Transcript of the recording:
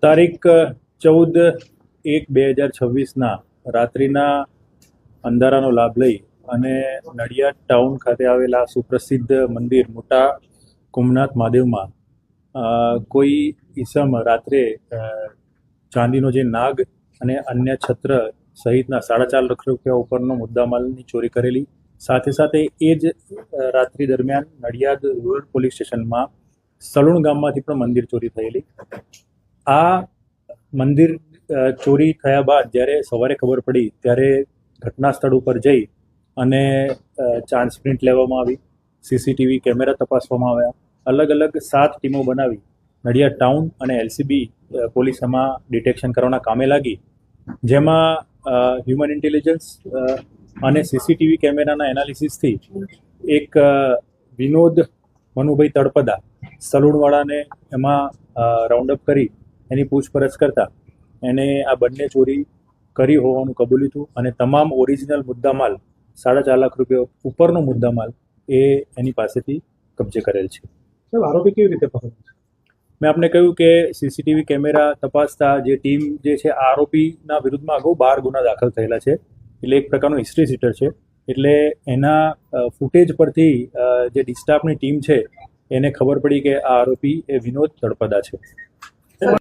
તારીખ 14/1/2026ના રાત્રિના અંધારાનો લાભ લઈ અને નડિયાદ ટાઉન ખાતે આવેલા સુપ્રસિદ્ધ મંદિર મોટા કુંભનાથ મહાદેવમાં કોઈ ઈસમ રાત્રે ચાંદીનો જે નાગ અને અન્ય છત્ર સહિતના 4.5 લાખ રૂપિયા ઉપરનો મુદ્દામાલની ચોરી કરેલી. સાથે સાથે એ જ રાત્રિ દરમિયાન નડિયાદ રૂરલ પોલીસ સ્ટેશનમાં સલુણ ગામમાંથી પણ મંદિર ચોરી થયેલી. આ મંદિર ચોરી થયા બાદ જ્યારે સવારે ખબર પડી ત્યારે ઘટના સ્થળ ઉપર જઈ અને ચાન્સ પ્રિન્ટ લેવામાં આવી, સીસીટીવી કેમેરા તપાસવામાં આવ્યા. અલગ અલગ 7 ટીમો બનાવી નડિયાદ ટાઉન અને એલસીબી પોલીસ એમાં ડિટેક્શન કરવાના કામે લાગી, જેમાં હ્યુમન ઇન્ટેલિજન્સ અને સીસીટીવી કેમેરાના એનાલિસિસથી એક વિનોદ મનુભાઈ તળપદા સલૂણવાળાને એમાં રાઉન્ડઅપ કરી એની પૂછપરછ કરતા એને આ બંને ચોરી કરી હોવાનું કબૂલ્યું હતું અને તમામ ઓરિજિનલ મુદ્દામાલ 4.5 લાખ રૂપિયા ઉપરનો મુદ્દામાલ એ એની પાસેથી કબજે કરેલ છે. આરોપી કેવી રીતે પકડાયો? મેં આપને કહ્યું કે સીસીટીવી કેમેરા તપાસતા જે ટીમ જે છે આરોપીના વિરુદ્ધમાં અગાઉ 12 ગુના દાખલ થયેલા છે, એટલે એક પ્રકારનો હિસ્ટ્રી સીટર છે. એટલે એના ફૂટેજ પરથી જે ડિસ્ટાફની ટીમ છે એને ખબર પડી કે આ આરોપી એ વિનોદ તળપદા છે.